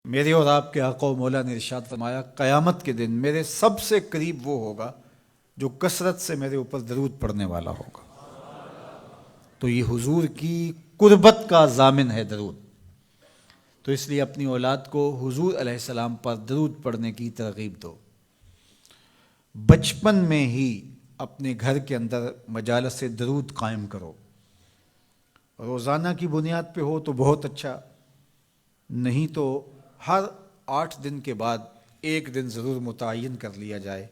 میرے اور آپ کے آقا و مولا نے ارشاد فرمایا، قیامت کے دن میرے سب سے قریب وہ ہوگا جو کثرت سے میرے اوپر درود پڑھنے والا ہوگا۔ تو یہ حضور کی قربت کا ضامن ہے درود۔ تو اس لیے اپنی اولاد کو حضور علیہ السلام پر درود پڑھنے کی ترغیب دو۔ بچپن میں ہی اپنے گھر کے اندر مجالس درود قائم کرو۔ روزانہ کی بنیاد پہ ہو تو بہت اچھا، نہیں تو ہر 8 دن کے بعد ایک دن ضرور متعین کر لیا جائے۔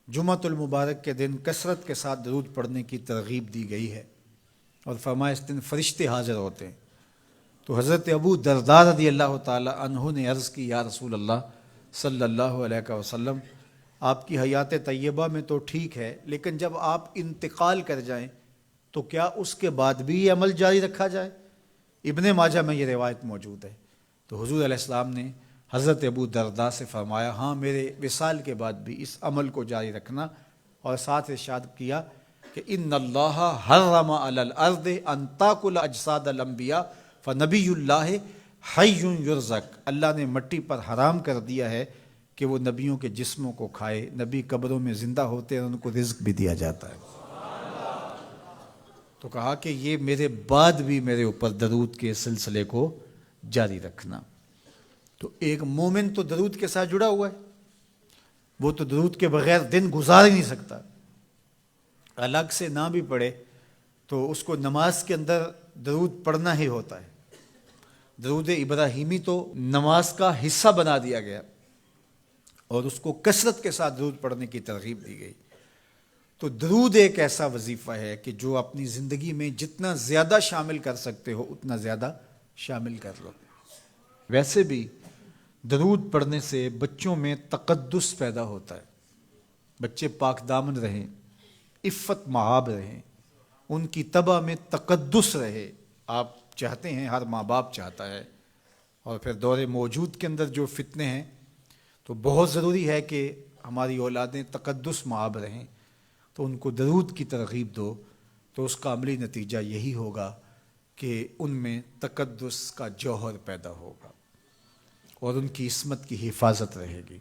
جمعۃ المبارک کے دن کثرت کے ساتھ درود پڑھنے کی ترغیب دی گئی ہے، اور فرمایا اس دن فرشتے حاضر ہوتے ہیں۔ تو حضرت ابو درداء رضی اللہ تعالی عنہ نے عرض کی، یا رسول اللہ صلی اللہ علیہ وسلم، آپ کی حیات طیبہ میں تو ٹھیک ہے، لیکن جب آپ انتقال کر جائیں تو کیا اس کے بعد بھی یہ عمل جاری رکھا جائے؟ ابن ماجہ میں یہ روایت موجود ہے۔ تو حضور علیہ السلام نے حضرت ابو درداء سے فرمایا، ہاں میرے وصال کے بعد بھی اس عمل کو جاری رکھنا، اور ساتھ ارشاد کیا کہ ان اللہ حرم علی الارض ان تاکل اجساد الانبیاء فنبی اللہ حی یرزق۔ اللہ نے مٹی پر حرام کر دیا ہے کہ وہ نبیوں کے جسموں کو کھائے۔ نبی قبروں میں زندہ ہوتے ہیں، ان کو رزق بھی دیا جاتا ہے۔ تو کہا کہ یہ میرے بعد بھی میرے اوپر درود کے سلسلے کو جاری رکھنا۔ تو ایک مومن تو درود کے ساتھ جڑا ہوا ہے، وہ تو درود کے بغیر دن گزار ہی نہیں سکتا۔ الگ سے نہ بھی پڑھے تو اس کو نماز کے اندر درود پڑھنا ہی ہوتا ہے۔ درود ابراہیمی تو نماز کا حصہ بنا دیا گیا، اور اس کو کثرت کے ساتھ درود پڑھنے کی ترغیب دی گئی۔ تو درود ایک ایسا وظیفہ ہے کہ جو اپنی زندگی میں جتنا زیادہ شامل کر سکتے ہو اتنا زیادہ شامل کر لو۔ ویسے بھی درود پڑھنے سے بچوں میں تقدس پیدا ہوتا ہے، بچے پاک دامن رہیں، عفت مآب رہیں، ان کی طبع میں تقدس رہے۔ آپ چاہتے ہیں، ہر ماں باپ چاہتا ہے، اور پھر دور موجود کے اندر جو فتنے ہیں تو بہت ضروری ہے کہ ہماری اولادیں تقدس مآب رہیں۔ تو ان کو درود کی ترغیب دو، تو اس کا عملی نتیجہ یہی ہوگا کہ ان میں تقدس کا جوہر پیدا ہوگا، اور ان کی عصمت کی حفاظت رہے گی۔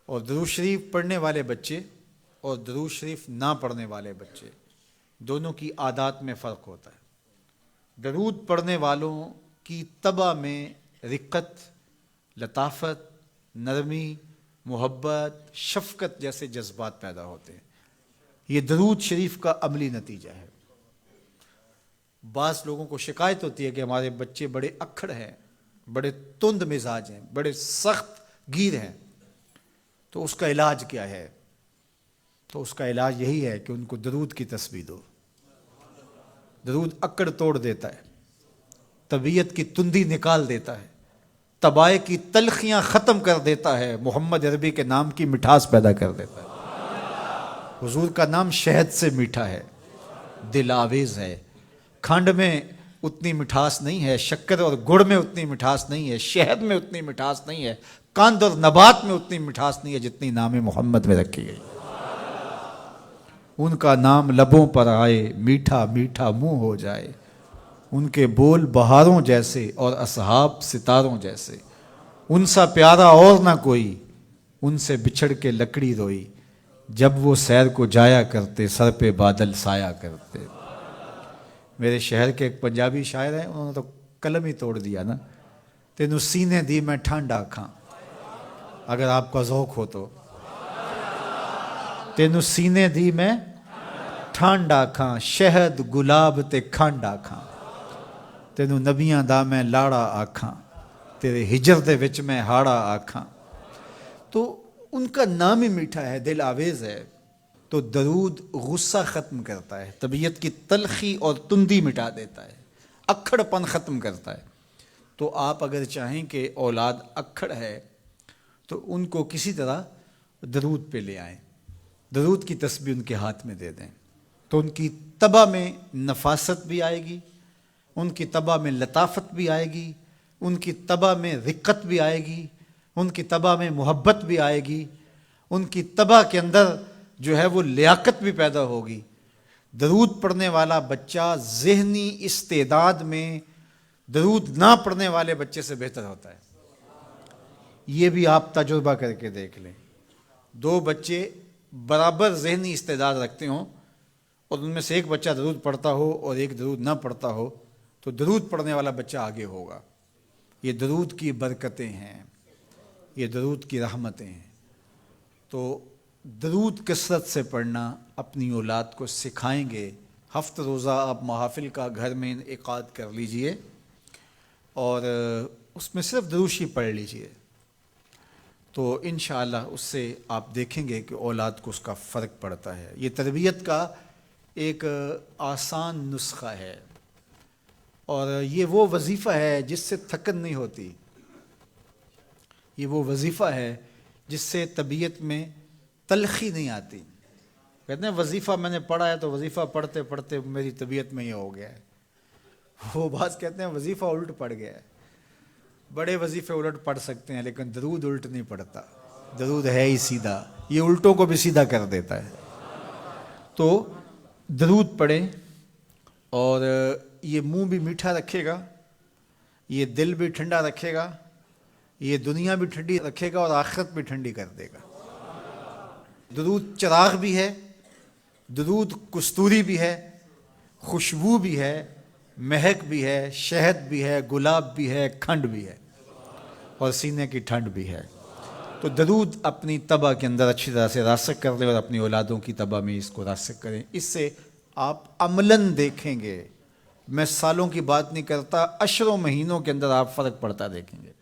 اور درود شریف پڑھنے والے بچے اور درود شریف نہ پڑھنے والے بچے دونوں کی عادات میں فرق ہوتا ہے۔ درود پڑھنے والوں کی طبع میں رقت، لطافت، نرمی، محبت، شفقت جیسے جذبات پیدا ہوتے ہیں۔ یہ درود شریف کا عملی نتیجہ ہے۔ بعض لوگوں کو شکایت ہوتی ہے کہ ہمارے بچے بڑے اکھڑ ہیں، بڑے تند مزاج ہیں، بڑے سخت گیر ہیں، تو اس کا علاج کیا ہے؟ تو اس کا علاج یہی ہے کہ ان کو درود کی تسبیح دو۔ درود اکڑ توڑ دیتا ہے، طبیعت کی تندی نکال دیتا ہے، طبائع کی تلخیاں ختم کر دیتا ہے، محمد عربی کے نام کی مٹھاس پیدا کر دیتا ہے۔ حضور کا نام شہد سے میٹھا ہے، دل آویز ہے۔ کھنڈ میں اتنی مٹھاس نہیں ہے، شکر اور گڑ میں اتنی مٹھاس نہیں ہے، شہد میں اتنی مٹھاس نہیں ہے، قند اور نبات میں اتنی مٹھاس نہیں ہے جتنی نام محمد میں رکھی گئی۔ ان کا نام لبوں پر آئے، میٹھا میٹھا منہ ہو جائے۔ ان کے بول بہاروں جیسے اور اصحاب ستاروں جیسے۔ ان سا پیارا اور نہ کوئی، ان سے بچھڑ کے لکڑی روئی۔ جب وہ سیر کو جایا کرتے، سر پہ بادل سایا کرتے۔ میرے شہر کے ایک پنجابی شاعر ہیں، انہوں نے تو قلم ہی توڑ دیا نا، تینوں سینے دی میں ٹھنڈ آکھاں۔ اگر آپ کا ذوق ہو تو، تینوں سینے دی میں ٹھنڈ آکھاں، شہد گلاب تے کھنڈ آکھاں۔ تینوں نبیاں دا میں لاڑا آکھاں، تیرے ہجر دے وچ میں ہاڑا آکھاں۔ تو ان کا نام ہی میٹھا ہے، دل آویز ہے۔ تو درود غصہ ختم کرتا ہے، طبیعت کی تلخی اور تندی مٹا دیتا ہے، اکھڑ پن ختم کرتا ہے۔ تو آپ اگر چاہیں کہ اولاد اکھڑ ہے تو ان کو کسی طرح درود پہ لے آئیں، درود کی تسبیح ان کے ہاتھ میں دے دیں، تو ان کی طبع میں نفاست بھی آئے گی، ان کی طبع میں لطافت بھی آئے گی، ان کی طبع میں رقت بھی آئے گی، ان کی طبع میں محبت بھی آئے گی، ان کی طبع کے اندر جو ہے وہ لیاقت بھی پیدا ہوگی۔ درود پڑھنے والا بچہ ذہنی استعداد میں درود نہ پڑھنے والے بچے سے بہتر ہوتا ہے۔ یہ بھی آپ تجربہ کر کے دیکھ لیں، دو بچے برابر ذہنی استعداد رکھتے ہوں اور ان میں سے ایک بچہ درود پڑھتا ہو اور ایک درود نہ پڑھتا ہو، تو درود پڑھنے والا بچہ آگے ہوگا۔ یہ درود کی برکتیں ہیں، یہ درود کی رحمتیں ہیں۔ تو درود کثرت سے پڑھنا اپنی اولاد کو سکھائیں گے۔ ہفتہ روزہ آپ محافل کا گھر میں انعقاد کر لیجئے اور اس میں صرف دروشی پڑھ لیجئے، تو انشاءاللہ اس سے آپ دیکھیں گے کہ اولاد کو اس کا فرق پڑتا ہے۔ یہ تربیت کا ایک آسان نسخہ ہے اور یہ وہ وظیفہ ہے جس سے تھکن نہیں ہوتی، یہ وہ وظیفہ ہے جس سے طبیعت میں تلخی نہیں آتی۔ کہتے ہیں وظیفہ میں نے پڑھا ہے تو وظیفہ پڑھتے پڑھتے میری طبیعت میں یہ ہو گیا ہے، وہ بعض کہتے ہیں وظیفہ الٹ پڑ گیا ہے۔ بڑے وظیفے الٹ پڑھ سکتے ہیں لیکن درود الٹ نہیں پڑتا، درود ہے ہی سیدھا، یہ الٹوں کو بھی سیدھا کر دیتا ہے۔ تو درود پڑھیں اور یہ منہ بھی میٹھا رکھے گا، یہ دل بھی ٹھنڈا رکھے گا، یہ دنیا بھی ٹھنڈی رکھے گا اور آخرت بھی ٹھنڈی کر دے گا۔ درود چراغ بھی ہے، درود کستوری بھی ہے، خوشبو بھی ہے، مہک بھی ہے، شہد بھی ہے، گلاب بھی ہے، کھنڈ بھی ہے اور سینے کی ٹھنڈ بھی ہے۔ تو درود اپنی طبع کے اندر اچھی طرح سے راسخ کر لیں اور اپنی اولادوں کی طبع میں اس کو راسخ کریں۔ اس سے آپ عملاً دیکھیں گے، میں سالوں کی بات نہیں کرتا، اشروں مہینوں کے اندر آپ فرق پڑتا دیکھیں گے۔